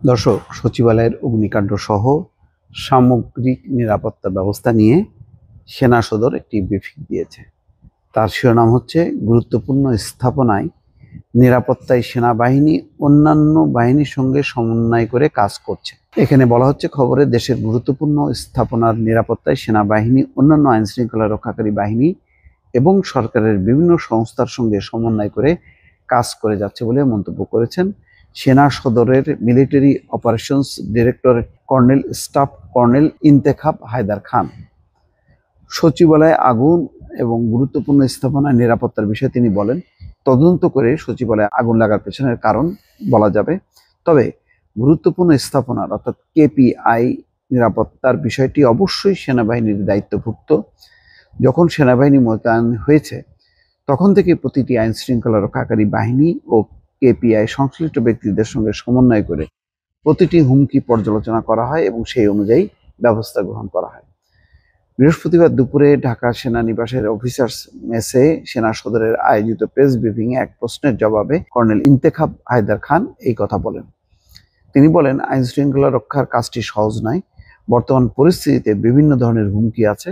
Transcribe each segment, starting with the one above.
দর্শক, সচিবালয়ের অগ্নিকাণ্ড সহ সামগ্রিক নিরাপত্তা ব্যবস্থা নিয়ে সেনা সদর একটি ব্রিফিং দিয়েছে। তার শিরোনাম হচ্ছে গুরুত্বপূর্ণ স্থাপনায় নিরাপত্তায় সেনাবাহিনী অন্যান্য বাহিনীর সঙ্গে সমন্বয় করে কাজ করছে। এখানে বলা হচ্ছে, খবরে দেশের গুরুত্বপূর্ণ স্থাপনার নিরাপত্তায় সেনাবাহিনী অন্যান্য আইন শৃঙ্খলা রক্ষাকারী বাহিনী এবং সরকারের বিভিন্ন সংস্থার সঙ্গে সমন্বয় করে কাজ করে যাচ্ছে বলে মন্তব্য করেছেন সেনা সদরের military operations directorate colonel staff colonel Intekhab Haider Khan. সচিবালয়ে আগুন এবং গুরুত্বপূর্ণ স্থাপনার নিরাপত্তার বিষয়ে তিনি বলেন, তদন্ত করে সচিবালয়ে আগুন লাগার পেছনের কারণ বলা যাবে, তবে গুরুত্বপূর্ণ স্থাপনার অর্থাৎ কেপিআই নিরাপত্তার বিষয়টি অবশ্যই সেনাবাহিনীর দায়িত্বভুক্ত। যখন সেনাবাহিনী মোতায়েন হয়েছে তখন থেকে প্রতিটি আইন শৃঙ্খলা রক্ষাকারী বাহিনী ও কেপিআই সংশ্লিষ্ট ব্যক্তিদের সঙ্গে সমন্বয় করে প্রতিটি হুমকি পর্যালোচনা করা হয় এবং সেই অনুযায়ী ব্যবস্থা গ্রহণ করা হয়। বৃহস্পতিবার দুপুরে ঢাকা সেনানিবাসের অফিসার্স মেসে সেনা সদরের আয়োজিত প্রেস ব্রিফিংয়ে এক প্রশ্নের জবাবে কর্নেল ইন্তেখাব হায়দার খান এই কথা বলেন। তিনি বলেন, আইন শৃঙ্খলা রক্ষার কাজটি সহজ নয়। বর্তমান পরিস্থিতিতে বিভিন্ন ধরনের হুমকি আছে,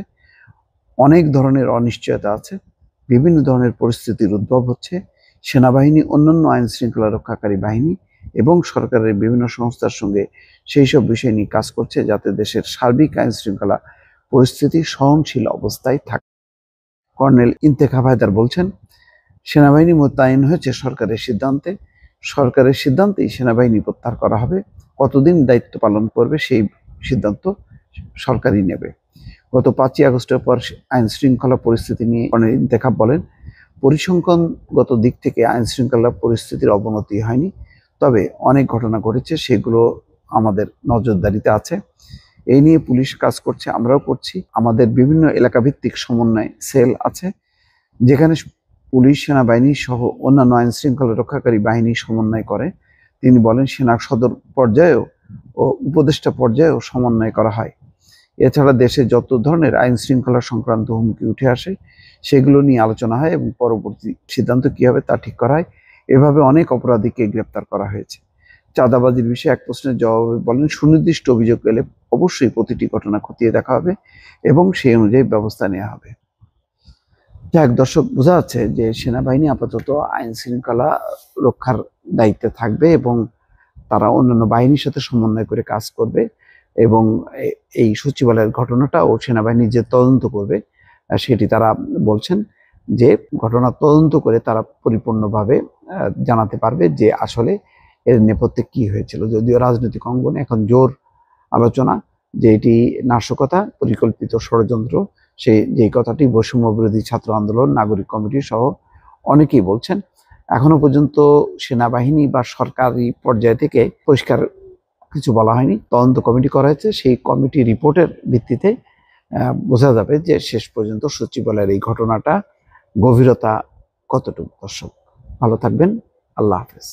অনেক ধরনের অনিশ্চয়তা আছে, বিভিন্ন ধরনের পরিস্থিতির উদ্ভব হচ্ছে। সেনাবাহিনী অন্যান্য আইন শৃঙ্খলা রক্ষাকারী বাহিনী এবং সরকারের বিভিন্ন সংস্থার সঙ্গে সেই সব বিষয় নিয়ে কাজ করছে, যাতে দেশের সার্বিক আইন শৃঙ্খলা পরিস্থিতি সহনশীল অবস্থায় থাকে। কর্নেল ইন্তেখাব হায়দার বলছেন, সেনাবাহিনী মোতায়েন হয়েছে সরকারের সিদ্ধান্তে। সরকারের সিদ্ধান্তেই সেনাবাহিনী প্রত্যাহার করা হবে। কতদিন দায়িত্ব পালন করবে সেই সিদ্ধান্ত সরকারই নেবে। গত 5ই আগস্টের পর আইন শৃঙ্খলা পরিস্থিতি নিয়ে কর্নেল ইন্তেখাব বলেন, পরিসংখ্যানগত দিক থেকে আইন শৃঙ্খলা পরিস্থিতির অবনতি হয়নি, তবে অনেক ঘটনা ঘটেছে, সেগুলো আমাদের নজরদারিতে আছে। এই নিয়ে পুলিশ কাজ করছে, আমরাও করছি। আমাদের বিভিন্ন এলাকাভিত্তিক সমন্বয় সেল আছে, যেখানে পুলিশ, সেনাবাহিনী সহ অন্যান্য আইন শৃঙ্খলা রক্ষাকারী বাহিনী সমন্বয় করে। তিনি বলেন, সেনা সদর পর্যায়েও ও উপদেষ্টা পর্যায়েও সমন্বয় করা হয়। এছাড়া দেশে যত ধরনের আইন শৃঙ্খলা সংক্রান্ত হুমকি উঠে আসে সেগুলো নিয়ে আলোচনা হয় এবং পরবর্তী সিদ্ধান্ত কী হবে তা ঠিক করা হয়। এভাবে অনেক অপরাধীকে গ্রেপ্তার করা হয়েছে। চাঁদাবাজির বিষয়ে এক প্রশ্নের জবাবে বলেন, সুনির্দিষ্ট অভিযোগ এলে অবশ্যই প্রতিটি ঘটনা খতিয়ে দেখা হবে এবং সেই অনুযায়ী ব্যবস্থা নেওয়া হবে। যাক দর্শক, বোঝা যাচ্ছে যে সেনাবাহিনী আপাতত আইন শৃঙ্খলা রক্ষার দায়িত্বে থাকবে এবং তারা অন্যান্য বাহিনীর সাথে সমন্বয় করে কাজ করবে এবং এই সচিবালয়ের ঘটনাটা ও সেনাবাহিনী যে তদন্ত করবে সেটি তারা বলছেন যে ঘটনা তদন্ত করে তারা পরিপূর্ণভাবে জানাতে পারবে যে আসলে এর নেপথ্যে কি হয়েছিল। যদিও রাজনৈতিক অঙ্গনে এখন জোর আলোচনা যে এটি নাশকতা, পরিকল্পিত ষড়যন্ত্র, যেই কথাটি বৈষম্য বিরোধী ছাত্র আন্দোলন, নাগরিক কমিটি সহ অনেকেই বলছেন। এখনো পর্যন্ত সেনাবাহিনী বা সরকারি পর্যায় থেকে পরিষ্কার কিছু বলা হয়নি। তদন্ত কমিটি করা হয়েছে, সেই কমিটি রিপোর্টের ভিত্তিতে বোঝা যাবে যে শেষ পর্যন্ত সচিবালয়ের এই ঘটনাটা গভীরতা কতটুকু। দর্শক, ভালো থাকবেন। আল্লাহ হাফেজ।